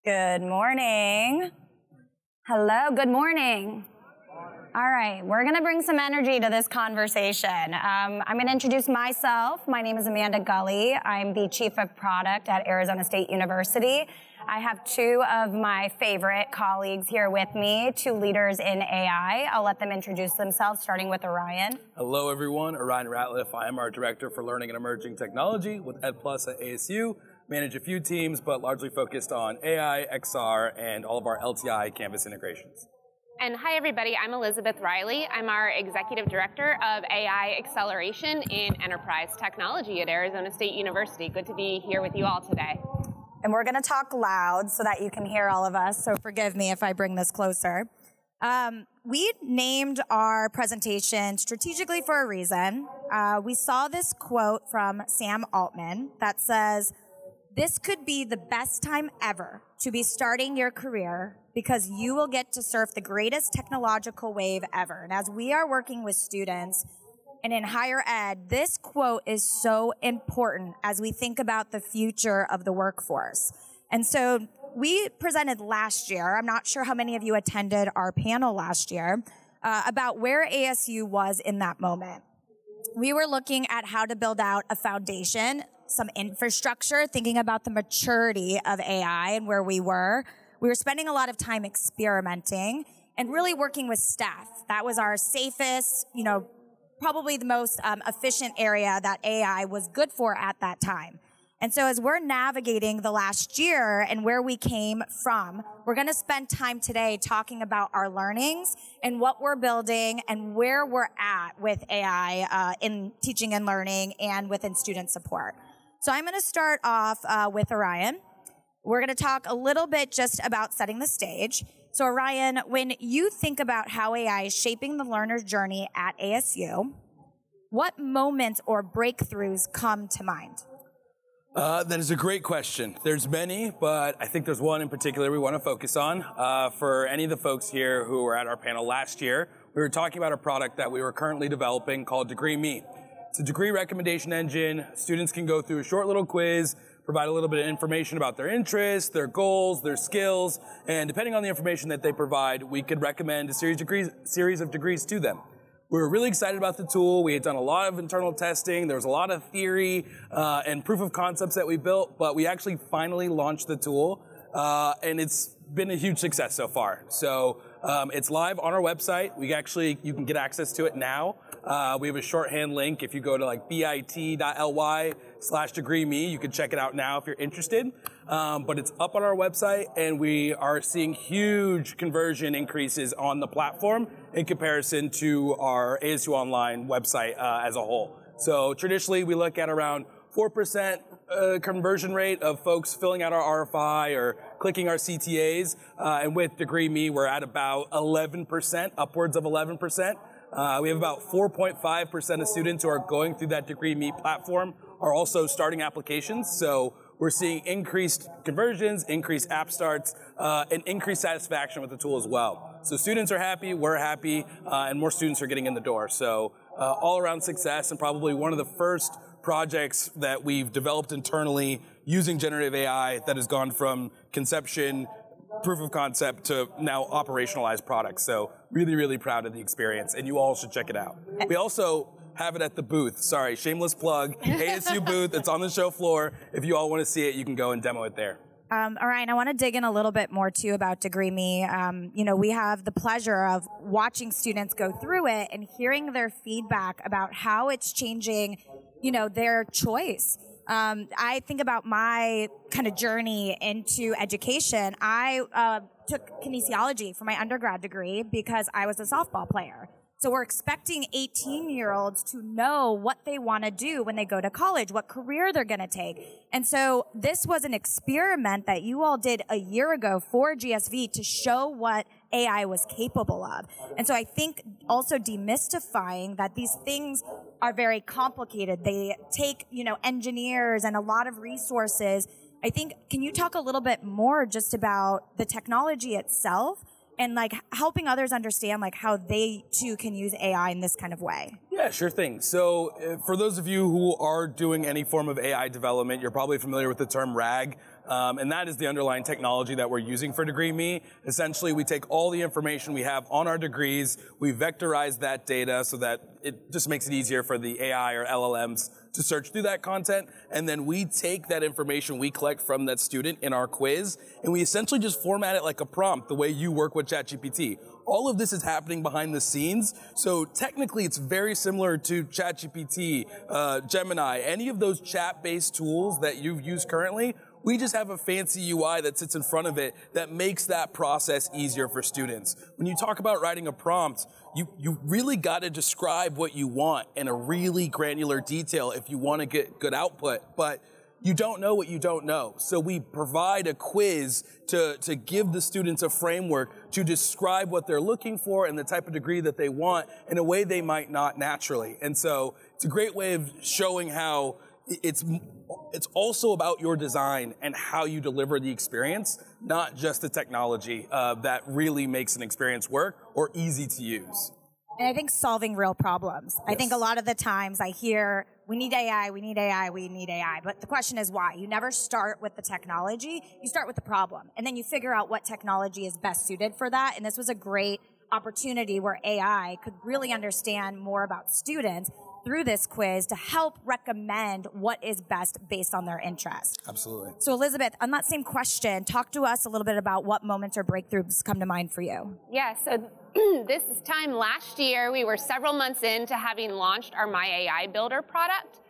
Good morning. Hello, good morning. All right, we're going to bring some energy to this conversation. I'm going to introduce myself. My name is Amanda Gulley. I'm the Chief of Product at Arizona State University. I have two of my favorite colleagues here with me, two leaders in AI. I'll let them introduce themselves, starting with Auryan. Hello, everyone. Auryan Ratliff. I am our Director for Learning and Emerging Technology with EdPlus at ASU. Manage a few teams, but largely focused on AI, XR, and all of our LTI campus integrations. And hi, everybody. I'm Elizabeth Riley. I'm our Executive Director of AI Acceleration in Enterprise Technology at Arizona State University. Good to be here with you all today. And we're going to talk loud so that you can hear all of us, so forgive me if I bring this closer. We named our presentation strategically for a reason. We saw this quote from Sam Altman that says, "This could be the best time ever to be starting your career because you will get to surf the greatest technological wave ever." And as we are working with students and in higher ed, this quote is so important as we think about the future of the workforce. And so we presented last year, I'm not sure how many of you attended our panel last year, about where ASU was in that moment. We were looking at how to build out a foundation, some infrastructure, thinking about the maturity of AI and where we were. We were spending a lot of time experimenting and really working with staff. That was our safest, probably the most efficient area that AI was good for at that time. And so as we're navigating the last year and where we came from, we're going to spend time today talking about our learnings and what we're building and where we're at with AI in teaching and learning and within student support. So I'm going to start off with Auryan. We're going to talk a little bit just about setting the stage. So Auryan, when you think about how AI is shaping the learner's journey at ASU, what moments or breakthroughs come to mind? That is a great question. There's many, but I think there's one in particular we want to focus on. For any of the folks here who were at our panel last year, we were talking about a product that we were currently developing called DegreeMe. It's a degree recommendation engine. Students can go through a short little quiz, provide a little bit of information about their interests, their goals, their skills, and depending on the information that they provide, we could recommend a series of degrees to them. We were really excited about the tool. We had done a lot of internal testing. There was a lot of theory and proof of concepts that we built, but we actually finally launched the tool, and it's been a huge success so far. So it's live on our website. You can get access to it now. We have a shorthand link. If you go to bit.ly/DegreeMe, you can check it out now if you're interested. But it's up on our website, and we are seeing huge conversion increases on the platform in comparison to our ASU Online website as a whole. So traditionally, we look at around 4% conversion rate of folks filling out our RFI or clicking our CTAs. And with DegreeMe, we're at about 11%, upwards of 11%. We have about 4.5% of students who are going through that DegreeMe platform are also starting applications. So we're seeing increased conversions, increased app starts, and increased satisfaction with the tool as well. So students are happy, we're happy, and more students are getting in the door. So all around success, and probably one of the first projects that we've developed internally using generative AI that has gone from conception, proof of concept to now operationalized products. So really, really proud of the experience, and you all should check it out. We also have it at the booth. Sorry, shameless plug. ASU booth, it's on the show floor. If you all want to see it, you can go and demo it there. Auryan, I want to dig in a little bit more too about DegreeMe. We have the pleasure of watching students go through it and hearing their feedback about how it's changing their choice. I think about my kind of journey into education. I took kinesiology for my undergrad degree because I was a softball player. So we're expecting 18-year-olds to know what they want to do when they go to college, what career they're going to take. And so this was an experiment that you all did a year ago for GSV to show what AI was capable of. And so I think also demystifying that these things are very complicated. They take, engineers and a lot of resources. I think, can you talk a little bit more just about the technology itself and helping others understand how they too can use AI in this kind of way? Yeah, sure thing. So for those of you who are doing any form of AI development, you're probably familiar with the term RAG. And that is the underlying technology that we're using for DegreeMe. Essentially, we take all the information we have on our degrees, we vectorize that data so that it just makes it easier for the AI or LLMs to search through that content, and then we take that information we collect from that student in our quiz, and we essentially just format it like a prompt, the way you work with ChatGPT. All of this is happening behind the scenes, so technically it's very similar to ChatGPT, Gemini, any of those chat-based tools that you've used currently. We just have a fancy UI that sits in front of it that makes that process easier for students. When you talk about writing a prompt, you really got to describe what you want in a really granular detail if you want to get good output, but you don't know what you don't know. So we provide a quiz to give the students a framework to describe what they're looking for and the type of degree that they want in a way they might not naturally. And so it's a great way of showing how it's also about your design and how you deliver the experience, not just the technology that really makes an experience work or easy to use. And I think solving real problems. Yes. I think a lot of the times I hear, we need AI, we need AI, we need AI. But the question is why? You never start with the technology, you start with the problem. And then you figure out what technology is best suited for that. And this was a great opportunity where AI could really understand more about students through this quiz to help recommend what is best based on their interest. Absolutely. So Elizabeth, on that same question, talk to us a little bit about what moments or breakthroughs come to mind for you. Yeah, so this time last year, we were several months into having launched our My AI Builder product.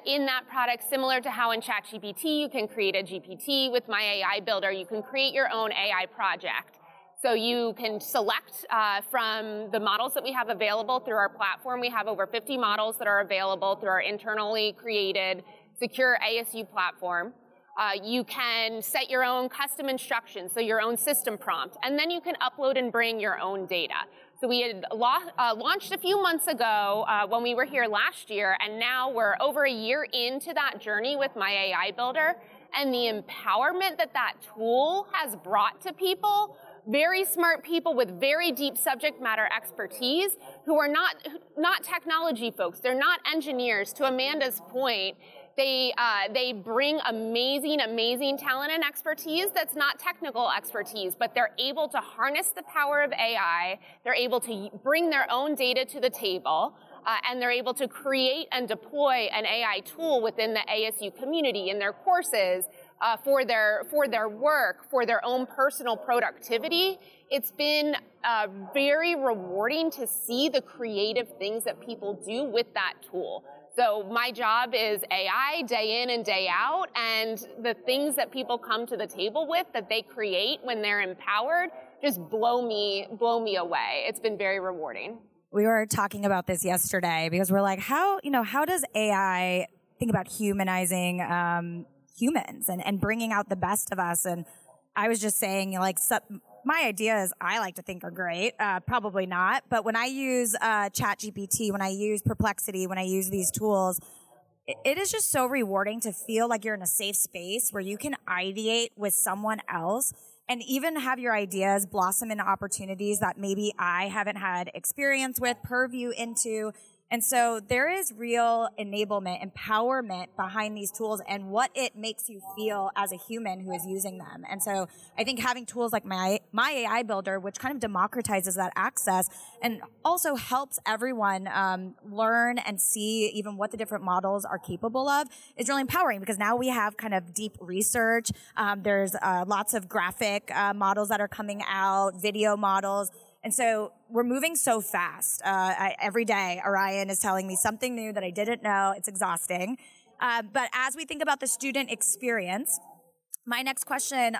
In that product, similar to how in ChatGPT you can create a GPT, with My AI Builder you can create your own AI project. So you can select from the models that we have available through our platform. We have over 50 models that are available through our internally created secure ASU platform. You can set your own custom instructions, so your own system prompt, and then you can upload and bring your own data. So we had launched a few months ago when we were here last year, and now we're over a year into that journey with My AI Builder, and the empowerment that that tool has brought to people. Very smart people with very deep subject matter expertise who are not technology folks. They're not engineers. To Amanda's point, they bring amazing talent and expertise that's not technical expertise, but they're able to harness the power of AI. They're able to bring their own data to the table. And they're able to create and deploy an AI tool within the ASU community in their courses for their work, for their own personal productivity. It's been very rewarding to see the creative things that people do with that tool. So my job is AI day in and day out, and the things that people come to the table with that they create when they're empowered just blow me away. It's been very rewarding. We were talking about this yesterday because we're like, how does AI think about humanizing humans and bringing out the best of us? And I was just saying, like, my ideas I like to think are great, probably not. But when I use ChatGPT, when I use Perplexity, when I use these tools, it is just so rewarding to feel like you're in a safe space where you can ideate with someone else and even have your ideas blossom into opportunities that maybe I haven't had experience with, purview into. And so there is real enablement, empowerment behind these tools and what it makes you feel as a human who is using them. And so I think having tools like My AI Builder, which kind of democratizes that access and also helps everyone learn and see even what the different models are capable of, is really empowering because now we have kind of deep research. There's lots of graphic models that are coming out, video models. And so we're moving so fast. Every day, Auryan is telling me something new that I didn't know. It's exhausting. But as we think about the student experience, my next question,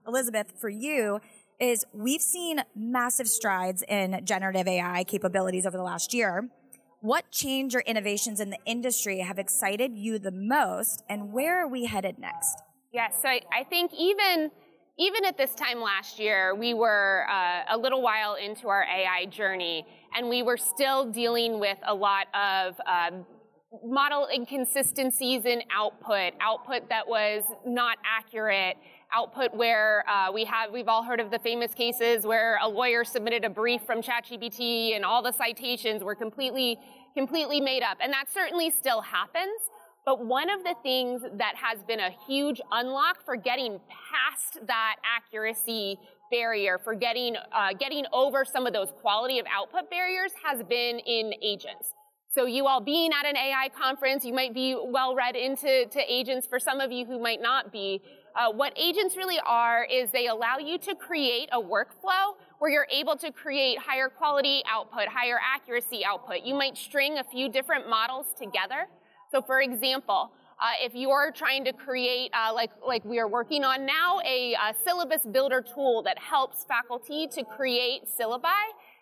Elizabeth, for you is we've seen massive strides in generative AI capabilities over the last year. What change or innovations in the industry have excited you the most, and where are we headed next? Yeah, so I think even at this time last year, we were a little while into our AI journey, and we were still dealing with a lot of model inconsistencies in output that was not accurate, output where we've all heard of the famous cases where a lawyer submitted a brief from ChatGPT and all the citations were completely completely made up. And that certainly still happens. But one of the things that has been a huge unlock for getting past that accuracy barrier, for getting over some of those quality of output barriers, has been in agents. So you all being at an AI conference, you might be well read into agents. For some of you who might not be, what agents really are is they allow you to create a workflow where you're able to create higher quality output, higher accuracy output. You might string a few different models together. So for example, if you're trying to create, like we are working on now, a syllabus builder tool that helps faculty to create syllabi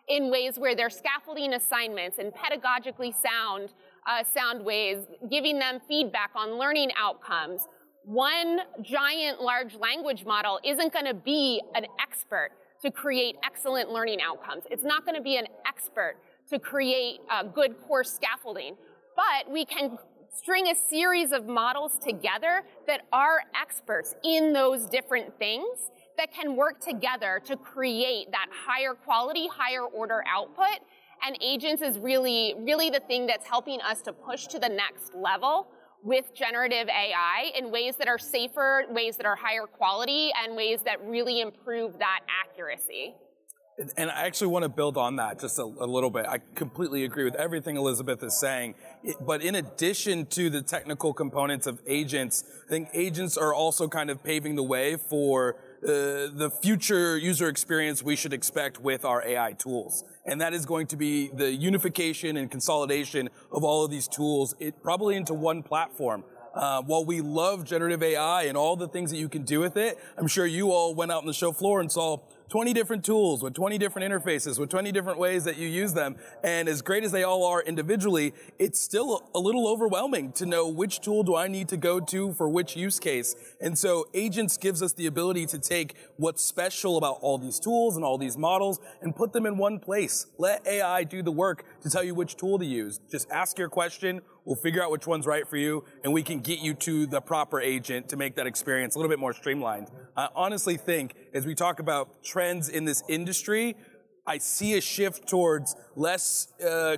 in ways where they're scaffolding assignments in pedagogically sound ways, giving them feedback on learning outcomes. One giant large language model isn't going to be an expert to create excellent learning outcomes. It's not going to be an expert to create good course scaffolding. But we can string a series of models together that are experts in those different things that can work together to create that higher quality, higher order output. And agents is really, really the thing that's helping us to push to the next level with generative AI in ways that are safer, ways that are higher quality, and ways that really improve that accuracy. And I actually want to build on that just a little bit. I completely agree with everything Elizabeth is saying. But in addition to the technical components of agents, I think agents are also kind of paving the way for the future user experience we should expect with our AI tools. And that is going to be the unification and consolidation of all of these tools, probably into one platform. While we love generative AI and all the things that you can do with it, I'm sure you all went out on the show floor and saw 20 different tools with 20 different interfaces with 20 different ways that you use them. And as great as they all are individually, it's still a little overwhelming to know which tool do I need to go to for which use case. And so agents gives us the ability to take what's special about all these tools and all these models and put them in one place. Let AI do the work to tell you which tool to use. Just ask your question. We'll figure out which one's right for you, and we can get you to the proper agent to make that experience a little bit more streamlined. I honestly think, as we talk about trends in this industry, I see a shift towards less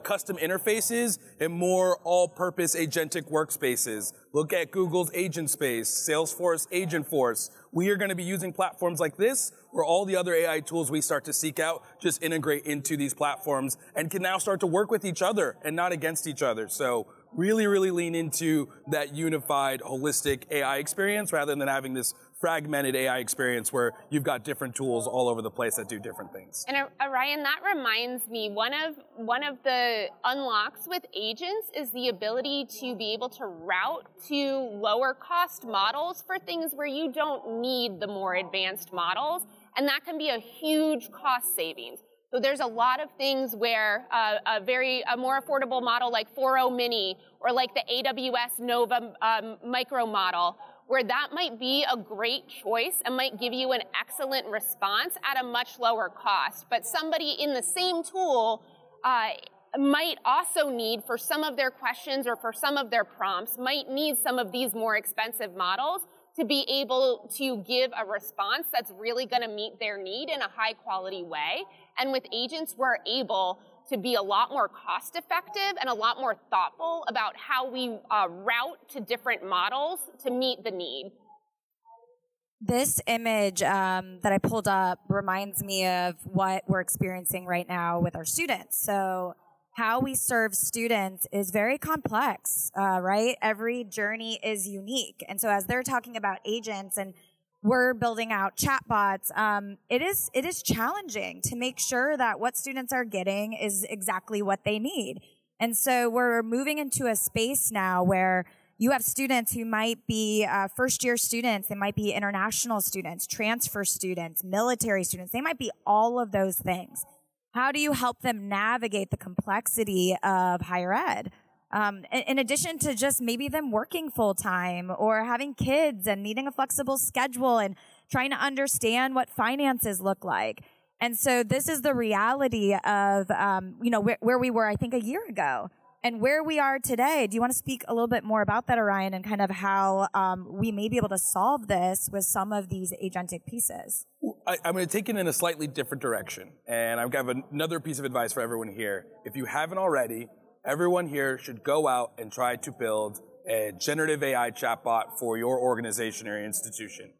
custom interfaces and more all-purpose agentic workspaces. Look at Google's Agent Space, Salesforce Agentforce. We are going to be using platforms like this, where all the other AI tools we start to seek out just integrate into these platforms and can now start to work with each other and not against each other. So really, really lean into that unified, holistic AI experience rather than having this fragmented AI experience where you've got different tools all over the place that do different things. And Auryan, that reminds me, one of the unlocks with agents is the ability to be able to route to lower cost models for things where you don't need the more advanced models, and that can be a huge cost savings. So there's a lot of things where a more affordable model like 4.0 Mini or like the AWS Nova micro model, where that might be a great choice and might give you an excellent response at a much lower cost. But somebody in the same tool might also need, for some of their questions or for some of their prompts, might need some of these more expensive models to be able to give a response that's really going to meet their need in a high quality way. And with agents, we're able to be a lot more cost effective and a lot more thoughtful about how we route to different models to meet the need. This image that I pulled up reminds me of what we're experiencing right now with our students. So how we serve students is very complex, right? Every journey is unique. And so as they're talking about agents and we're building out chatbots, it is challenging to make sure that what students are getting is exactly what they need. And so we're moving into a space now where you have students who might be first-year students, they might be international students, transfer students, military students, they might be all of those things. How do you help them navigate the complexity of higher ed? In addition to just maybe them working full-time or having kids and needing a flexible schedule and trying to understand what finances look like. And so this is the reality of, where we were, I think, a year ago and where we are today. Do you want to speak a little bit more about that, Auryan, and kind of how we may be able to solve this with some of these agentic pieces? I'm going to take it in a slightly different direction. And I've got another piece of advice for everyone here. If you haven't already, everyone here should go out and try to build a generative AI chatbot for your organization or institution.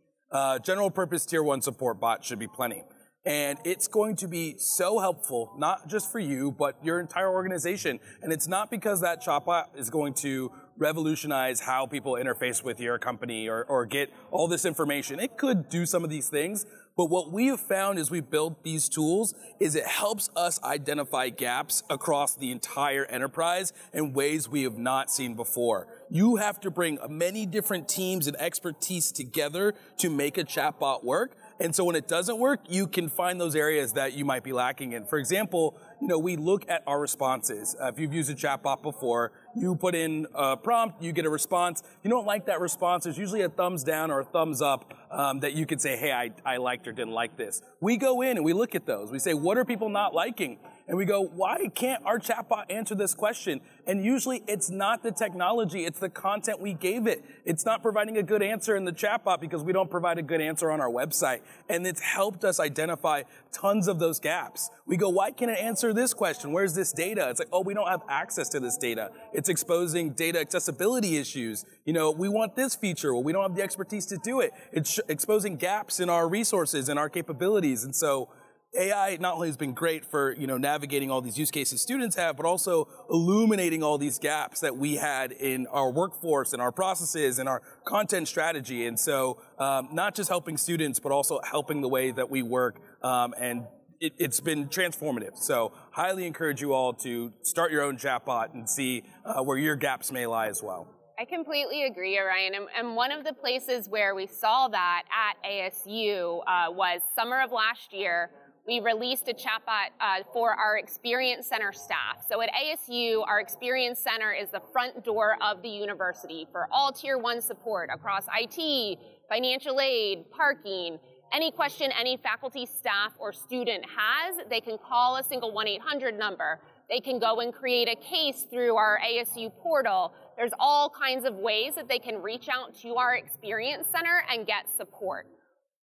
General purpose tier 1 support bot should be plenty. And it's going to be so helpful, not just for you, but your entire organization. And it's not because that chatbot is going to revolutionize how people interface with your company or get all this information. It could do some of these things, but what we have found as we build these tools is it helps us identify gaps across the entire enterprise in ways we have not seen before. You have to bring many different teams and expertise together to make a chatbot work. And so when it doesn't work, you can find those areas that you might be lacking in. For example, we look at our responses. If you've used a chatbot before, you put in a prompt, you get a response. If you don't like that response, there's usually a thumbs down or a thumbs up that you could say, hey, I liked or didn't like this. We go in and we look at those. We say, what are people not liking? And we go, why can't our chatbot answer this question? And usually it's not the technology, it's the content we gave it. It's not providing a good answer in the chatbot because we don't provide a good answer on our website. And it's helped us identify tons of those gaps. We go, why can't it answer this question? Where's this data? It's like, oh, we don't have access to this data. It's exposing data accessibility issues. We want this feature. Well, we don't have the expertise to do it. It's exposing gaps in our resources and our capabilities. And so AI not only has been great for, navigating all these use cases students have, but also illuminating all these gaps that we had in our workforce and our processes and our content strategy. And so, not just helping students, but also helping the way that we work. And it's been transformative. So highly encourage you all to start your own chatbot and see where your gaps may lie as well. I completely agree, Auryan. And one of the places where we saw that at ASU was summer of last year. We released a chatbot for our Experience Center staff. So at ASU, our Experience Center is the front door of the university for all Tier 1 support across IT, financial aid, parking. Any question any faculty, staff, or student has, they can call a single 1-800 number. They can go and create a case through our ASU portal. There's all kinds of ways that they can reach out to our Experience Center and get support.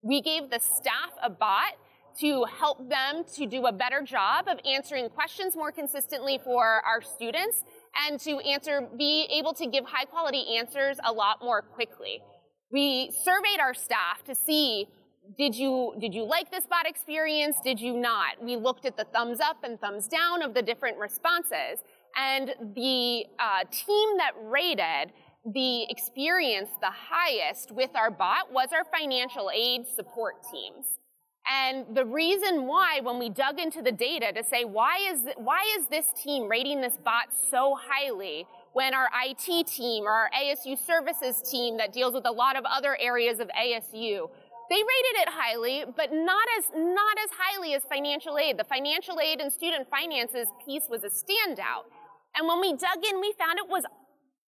We gave the staff a bot to help them to do a better job of answering questions more consistently for our students and to be able to give high quality answers a lot more quickly. We surveyed our staff to see, did you like this bot experience? Did you not? We looked at the thumbs up and thumbs down of the different responses, and the team that rated the experience the highest with our bot was our financial aid support teams. And the reason why, when we dug into the data to say, why is this team rating this bot so highly when our IT team or our ASU services team that deals with a lot of other areas of ASU, they rated it highly, but not as highly as financial aid. The financial aid and student finances piece was a standout. And when we dug in, we found it was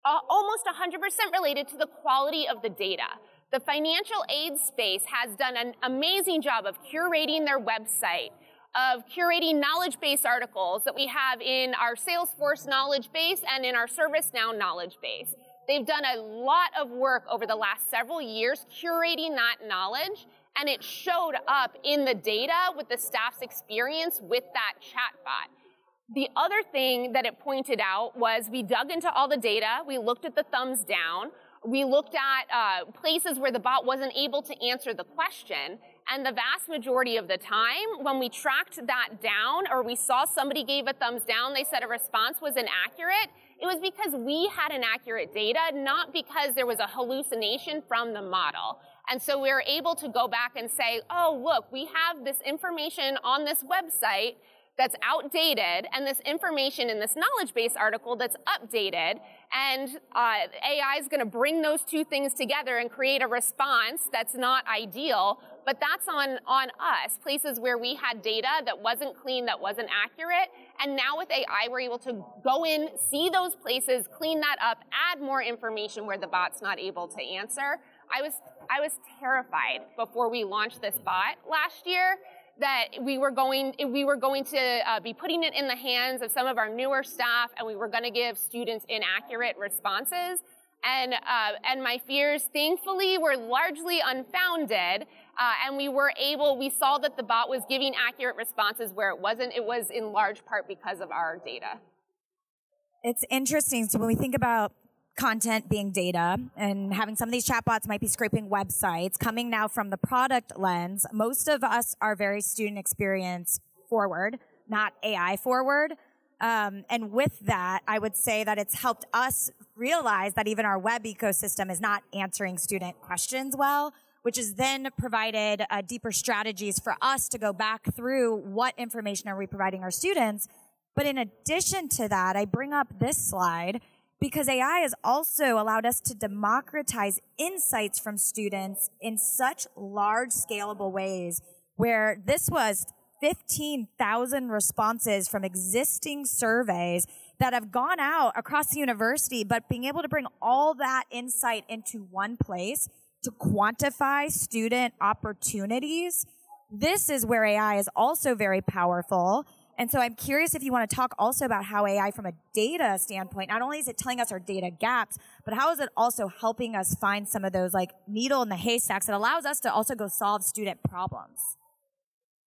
almost 100% related to the quality of the data. The financial aid space has done an amazing job of curating their website, of curating knowledge base articles that we have in our Salesforce knowledge base and in our ServiceNow knowledge base. They've done a lot of work over the last several years curating that knowledge, and it showed up in the data with the staff's experience with that chatbot. The other thing that it pointed out was we dug into all the data, we looked at the thumbs down, we looked at places where the bot wasn't able to answer the question, and the vast majority of the time, when we tracked that down or we saw somebody gave a thumbs down, they said a response was inaccurate, it was because we had inaccurate data, not because there was a hallucination from the model. And so we were able to go back and say, oh, look, we have this information on this website that's outdated, and this information in this knowledge base article that's updated, and AI is going to bring those two things together and create a response that's not ideal, but that's on us, places where we had data that wasn't clean, that wasn't accurate, and now with AI we're able to go in, see those places, clean that up, add more information where the bot's not able to answer. I was terrified before we launched this bot last year that we were going to be putting it in the hands of some of our newer staff, and we were going to give students inaccurate responses. And my fears, thankfully, were largely unfounded, and we saw that the bot was giving accurate responses where it wasn't. It was in large part because of our data. It's interesting. So when we think about content being data and having some of these chatbots might be scraping websites, coming now from the product lens, most of us are very student experience forward, not AI forward. And with that, I would say that it's helped us realize that even our web ecosystem is not answering student questions well, which has then provided deeper strategies for us to go back through what information are we providing our students. But in addition to that, I bring up this slide because AI has also allowed us to democratize insights from students in such large, scalable ways, where this was 15,000 responses from existing surveys that have gone out across the university, but being able to bring all that insight into one place to quantify student opportunities, this is where AI is also very powerful. And so I'm curious if you want to talk also about how AI from a data standpoint, not only is it telling us our data gaps, but how is it also helping us find some of those like needle in the haystacks that allows us to also go solve student problems?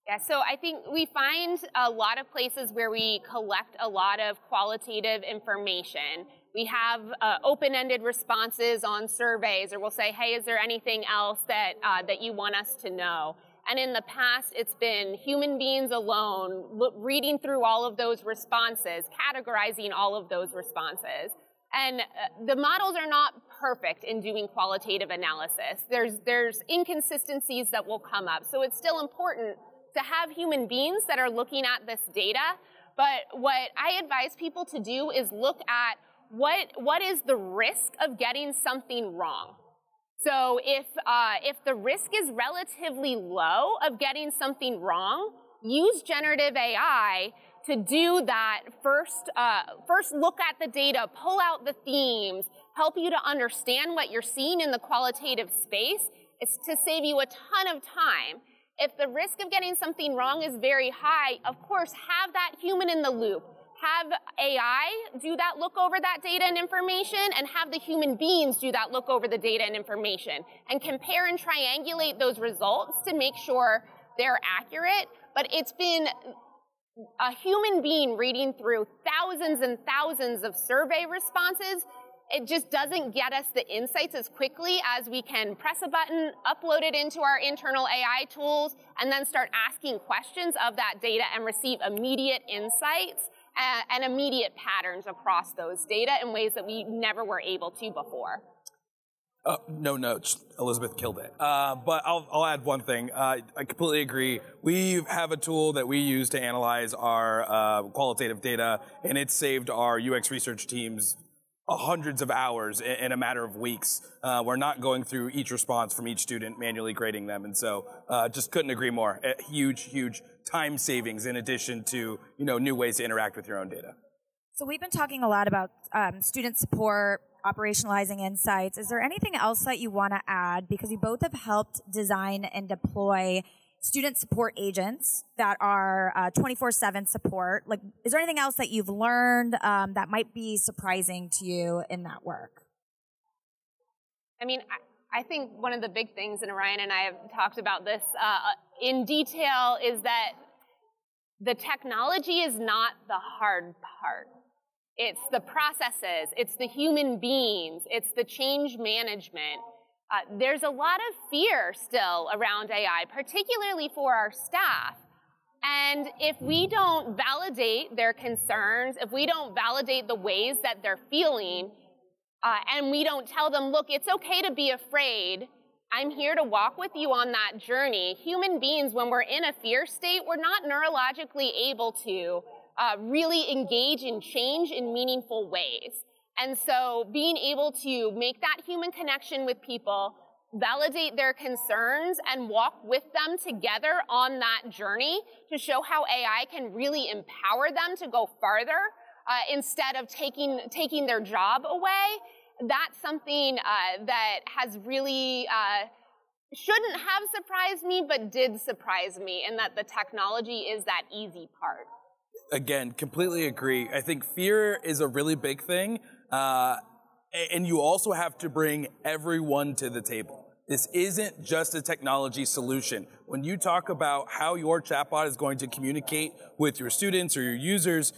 Yeah, so I think we find a lot of places where we collect a lot of qualitative information. We have open-ended responses on surveys, or we'll say, hey, is there anything else that, that you want us to know? And in the past, it's been human beings alone, reading through all of those responses, categorizing all of those responses. And the models are not perfect in doing qualitative analysis. There's inconsistencies that will come up. So it's still important to have human beings that are looking at this data. But what I advise people to do is look at what is the risk of getting something wrong. So if the risk is relatively low of getting something wrong, use generative AI to do that first. First look at the data, pull out the themes, help you to understand what you're seeing in the qualitative space. It's to save you a ton of time. If the risk of getting something wrong is very high, of course, have that human in the loop. Have AI do that look over that data and information, and have the human beings do that look over the data and information, and compare and triangulate those results to make sure they're accurate. But it's been a human being reading through thousands and thousands of survey responses. It just doesn't get us the insights as quickly as we can press a button, upload it into our internal AI tools, and then start asking questions of that data and receive immediate insights and immediate patterns across those data in ways that we never were able to before. No notes. Elizabeth killed it. But I'll add one thing. I completely agree. We have a tool that we use to analyze our qualitative data, and it's saved our UX research teams hundreds of hours in a matter of weeks. We're not going through each response from each student, manually grading them, and so just couldn't agree more. Huge, huge time savings in addition to new ways to interact with your own data. So we've been talking a lot about student support, operationalizing insights. Is there anything else that you want to add? Because you both have helped design and deploy student support agents that are 24/7 support. Like, is there anything else that you've learned that might be surprising to you in that work? I mean, I think one of the big things, and Auryan and I have talked about this in detail, is that the technology is not the hard part. It's the processes, it's the human beings, it's the change management. There's a lot of fear still around AI, particularly for our staff. And if we don't validate their concerns, if we don't validate the ways that they're feeling, and we don't tell them, look, it's okay to be afraid, I'm here to walk with you on that journey. Human beings, when we're in a fear state, we're not neurologically able to really engage in change in meaningful ways. And so being able to make that human connection with people, validate their concerns, and walk with them together on that journey to show how AI can really empower them to go farther instead of taking their job away, that's something that has really shouldn't have surprised me, but did surprise me, in that the technology is that easy part. Again, completely agree. I think fear is a really big thing. And you also have to bring everyone to the table. This isn't just a technology solution. when you talk about how your chatbot is going to communicate with your students or your users,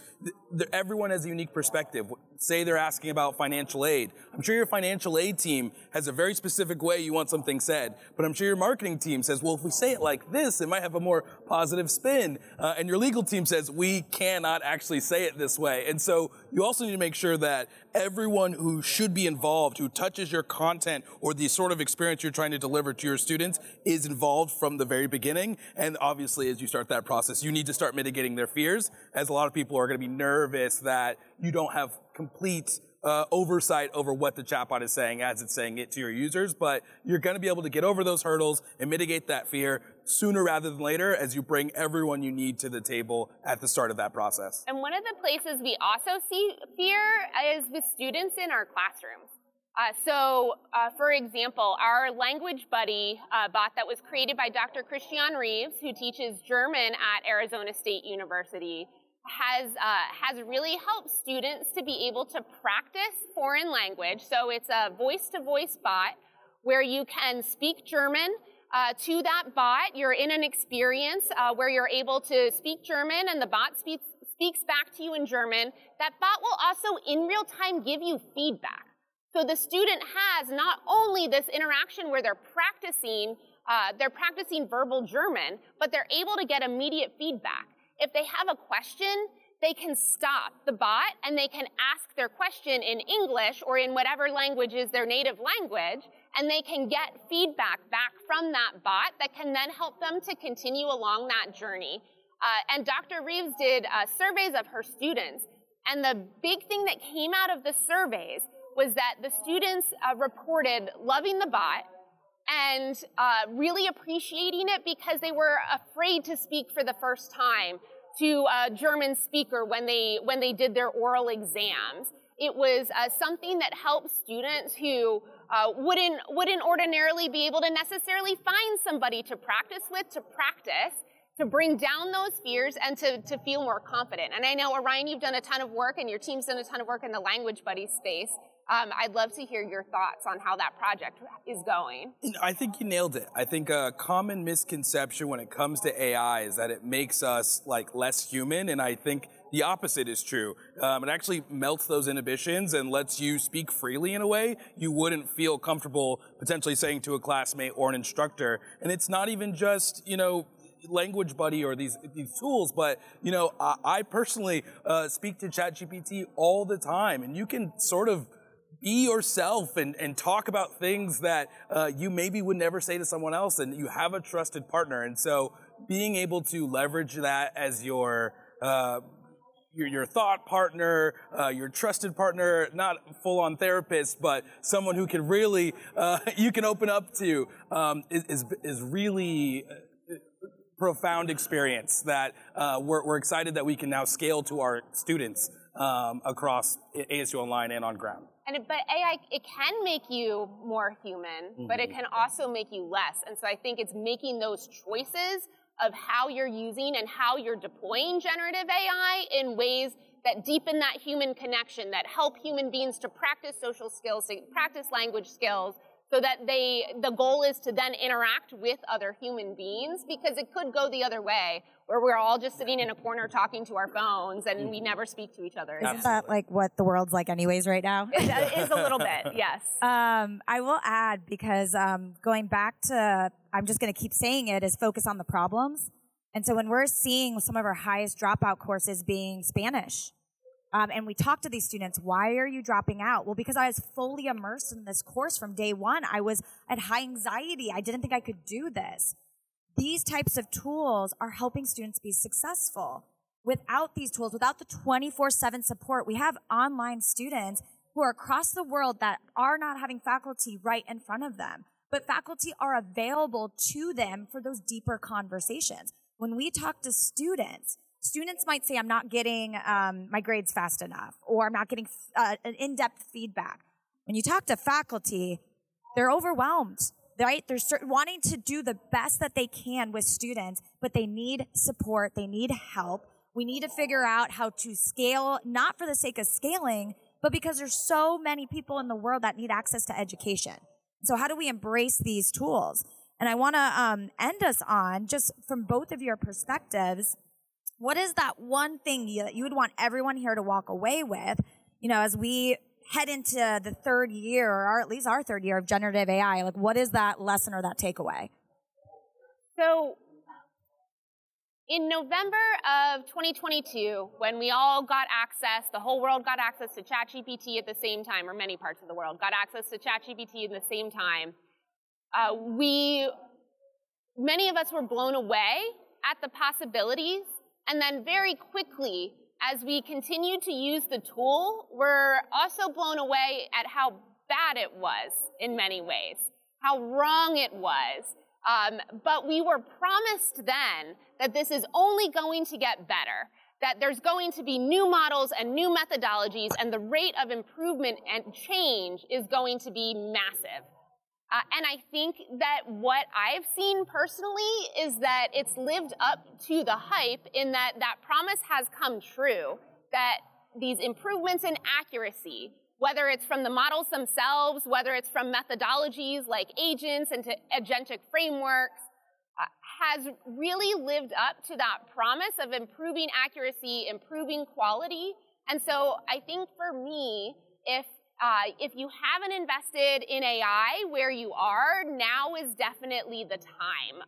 everyone has a unique perspective. Say they're asking about financial aid. I'm sure your financial aid team has a very specific way you want something said, but I'm sure your marketing team says, well, if we say it like this, it might have a more positive spin. And your legal team says, we cannot actually say it this way. And so you also need to make sure that everyone who should be involved, who touches your content or the sort of experience you're trying to deliver to your students, is involved from the very beginning. And obviously, as you start that process, you need to start mitigating their fears, as a lot of people are going to be nervous that you don't have complete oversight over what the chatbot is saying as it's saying it to your users, but you're going to be able to get over those hurdles and mitigate that fear sooner rather than later as you bring everyone you need to the table at the start of that process. And one of the places we also see fear is with students in our classrooms. For example, our language buddy bot that was created by Dr. Christian Reeves, who teaches German at Arizona State University, has really helped students to be able to practice foreign language. So it's a voice-to-voice bot where you can speak German to that bot. You're in an experience where you're able to speak German and the bot speaks back to you in German. That bot will also in real time give you feedback. So the student has not only this interaction where they're practicing verbal German, but they're able to get immediate feedback. If they have a question, they can stop the bot and they can ask their question in English or in whatever language is their native language, and they can get feedback back from that bot that can then help them to continue along that journey. And Dr. Reeves did surveys of her students, and the big thing that came out of the surveys was that the students reported loving the bot and really appreciating it because they were afraid to speak for the first time to a German speaker when they did their oral exams. It was something that helped students who wouldn't ordinarily be able to necessarily find somebody to practice with, to bring down those fears and to feel more confident. And I know, Auryan, you've done a ton of work and your team's done a ton of work in the language buddy space. I'd love to hear your thoughts on how that project is going. I think you nailed it. I think a common misconception when it comes to AI is that it makes us like less human, and I think the opposite is true. It actually melts those inhibitions and lets you speak freely in a way you wouldn't feel comfortable potentially saying to a classmate or an instructor. And it's not even just, language buddy or these tools, but I personally speak to ChatGPT all the time, and you can sort of be yourself and talk about things that you maybe would never say to someone else, and you have a trusted partner. And so being able to leverage that as your thought partner, your trusted partner, not full-on therapist, but someone who can really you can open up to is really profound experience that we're excited that we can now scale to our students across ASU Online and on ground. But AI, it can make you more human, but it can also make you less. And so I think it's making those choices of how you're using and how you're deploying generative AI in ways that deepen that human connection, that help human beings to practice social skills, to practice language skills, so that the goal is to then interact with other human beings, because it could go the other way, where we're all just sitting in a corner talking to our phones and we never speak to each other. Isn't that like what the world's like anyways right now? It is a little bit, yes. I will add, because going back to, I'm just going to keep saying it, is focus on the problems. And so when we're seeing some of our highest dropout courses being Spanish, and we talk to these students, why are you dropping out? Well, because I was fully immersed in this course from day one. I was at high anxiety. I didn't think I could do this. These types of tools are helping students be successful. Without these tools, without the 24/7 support, we have online students who are across the world that are not having faculty right in front of them, but faculty are available to them for those deeper conversations. When we talk to students might say, I'm not getting my grades fast enough, or I'm not getting an in-depth feedback. When you talk to faculty, they're overwhelmed, right? They're wanting to do the best that they can with students, but they need support, they need help. We need to figure out how to scale, not for the sake of scaling, but because there's so many people in the world that need access to education. So how do we embrace these tools? And I want to end us on, just from both of your perspectives, what is that one thing that you would want everyone here to walk away with, as we head into the third year, or at least our third year of generative AI? Like, what is that lesson or that takeaway? So in November of 2022, when we all got access, the whole world got access to ChatGPT at the same time, or many parts of the world got access to ChatGPT at the same time, many of us were blown away at the possibilities, and then very quickly, as we continued to use the tool, we're also blown away at how bad it was in many ways, how wrong it was. But we were promised then that this is only going to get better, that there's going to be new models and new methodologies, and the rate of improvement and change is going to be massive. And I think that what I've seen personally is that it's lived up to the hype, in that that promise has come true, that these improvements in accuracy, whether it's from the models themselves, whether it's from methodologies like agents and to agentic frameworks, has really lived up to that promise of improving accuracy, improving quality. And so I think for me, if you haven't invested in AI where you are, now is definitely the time.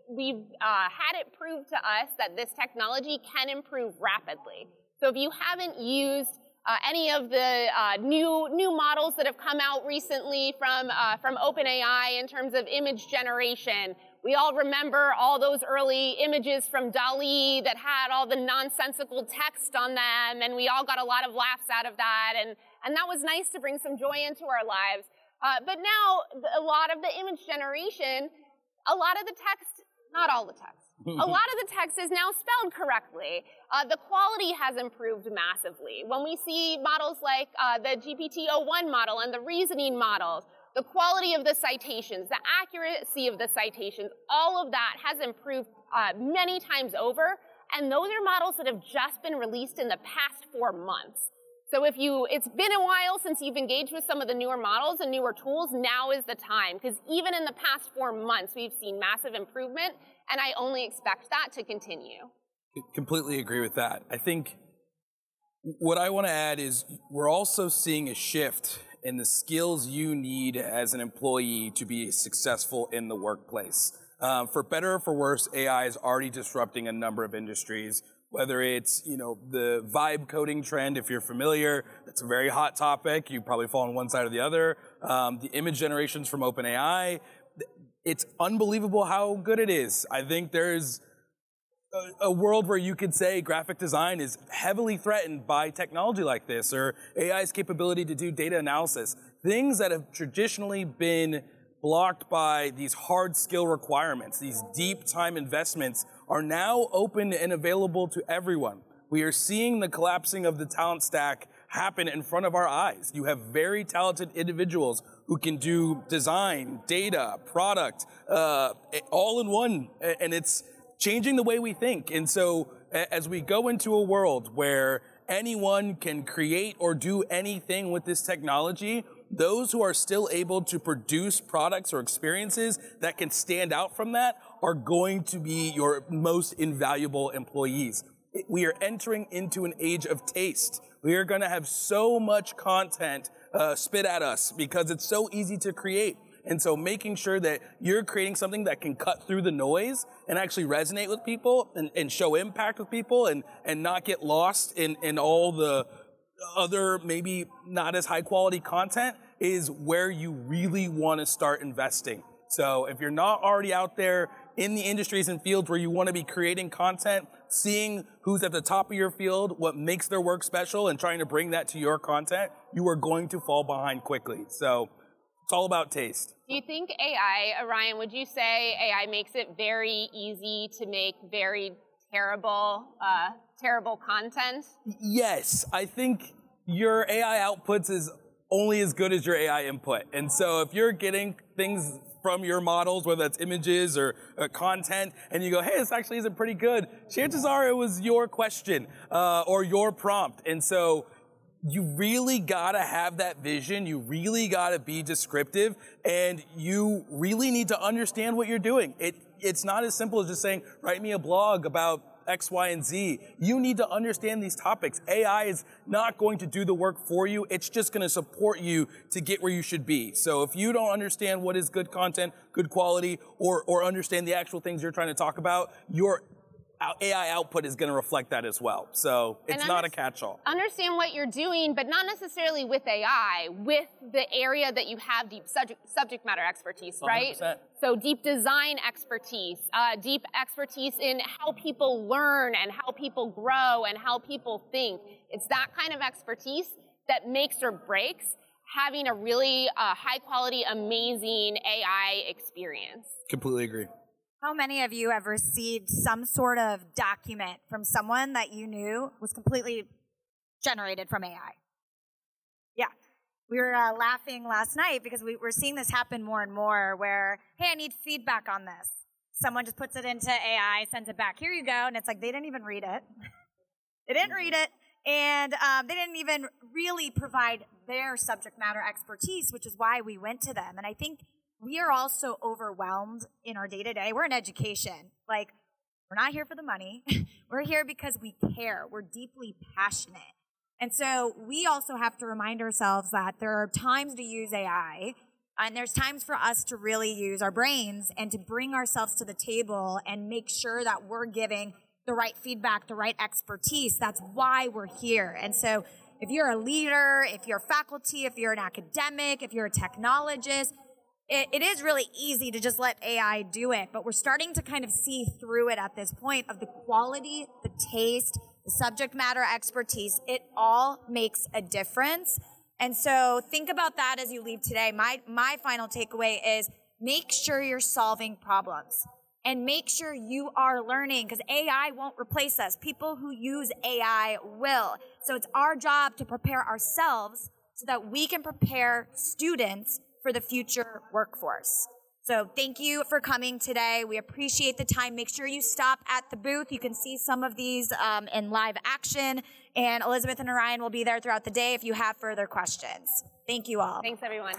We've had it prove to us that this technology can improve rapidly. So if you haven't used any of the new models that have come out recently from OpenAI in terms of image generation, we all remember all those early images from Gulley that had all the nonsensical text on them, and we all got a lot of laughs out of that, and that was nice to bring some joy into our lives. But now, a lot of the image generation, a lot of the text, not all the text, a lot of the text is now spelled correctly. The quality has improved massively. When we see models like the GPT-01 model and the reasoning models, the quality of the citations, the accuracy of the citations, all of that has improved many times over. And those are models that have just been released in the past 4 months. So it's been a while since you've engaged with some of the newer models and newer tools, now is the time. Because even in the past 4 months, we've seen massive improvement, and I only expect that to continue. I completely agree with that. I think what I want to add is we're also seeing a shift in the skills you need as an employee to be successful in the workplace. For better or for worse, AI is already disrupting a number of industries. Whether it's, the vibe coding trend, if you're familiar, that's a very hot topic. You probably fall on one side or the other. The image generations from OpenAI, it's unbelievable how good it is. I think there's a world where you could say graphic design is heavily threatened by technology like this, or AI's capability to do data analysis. Things that have traditionally been blocked by these hard skill requirements, these deep time investments, are now open and available to everyone. We are seeing the collapsing of the talent stack happen in front of our eyes. You have very talented individuals who can do design, data, product, all in one, and it's changing the way we think. And so as we go into a world where anyone can create or do anything with this technology, those who are still able to produce products or experiences that can stand out from that are going to be your most invaluable employees. We are entering into an age of taste. We are going to have so much content spit at us because it's so easy to create. And so making sure that you're creating something that can cut through the noise and actually resonate with people and show impact with people and not get lost in all the other maybe not as high quality content is where you really want to start investing. So if you're not already out there in the industries and fields where you want to be creating content, seeing who's at the top of your field, what makes their work special, and trying to bring that to your content, you are going to fall behind quickly. So it's all about taste. Do you think AI, Auryan, would you say AI makes it very easy to make very terrible content? Yes, I think your AI outputs is only as good as your AI input. And so if you're getting things from your models, whether that's images or content, and you go, hey, this actually isn't pretty good, chances are it was your question or your prompt. And so you really gotta have that vision, you really gotta be descriptive, and you really need to understand what you're doing. It's not as simple as just saying, write me a blog about X, Y, and Z. You need to understand these topics. AI is not going to do the work for you. It's just going to support you to get where you should be. So if you don't understand what is good content, good quality, or understand the actual things you're trying to talk about, your AI output is going to reflect that as well. So it's not a catch-all. Understand what you're doing, but not necessarily with AI, with the area that you have deep subject matter expertise, right? 100%. So deep design expertise, deep expertise in how people learn and how people grow and how people think. It's that kind of expertise that makes or breaks having a really high-quality, amazing AI experience. Completely agree. How many of you have received some sort of document from someone that you knew was completely generated from AI? Yeah. We were laughing last night because we're seeing this happen more and more where, hey, I need feedback on this. Someone just puts it into AI, sends it back. Here you go. And it's like they didn't even read it. They didn't read it. And they didn't even really provide their subject matter expertise, which is why we went to them. And I think we are also overwhelmed in our day-to-day. We're in education. Like, we're not here for the money. We're here because we care. We're deeply passionate. And so we also have to remind ourselves that there are times to use AI, and there's times for us to really use our brains and to bring ourselves to the table and make sure that we're giving the right feedback, the right expertise. That's why we're here. And so if you're a leader, if you're faculty, if you're an academic, if you're a technologist, it is really easy to just let AI do it, but we're starting to kind of see through it at this point of the quality, the taste, the subject matter expertise. It all makes a difference. And so think about that as you leave today. My final takeaway is make sure you're solving problems and make sure you are learning, because AI won't replace us. People who use AI will. So it's our job to prepare ourselves so that we can prepare students for the future workforce. So thank you for coming today. We appreciate the time. Make sure you stop at the booth. You can see some of these in live action, and Elizabeth and Auryan will be there throughout the day if you have further questions. Thank you all. Thanks, everyone.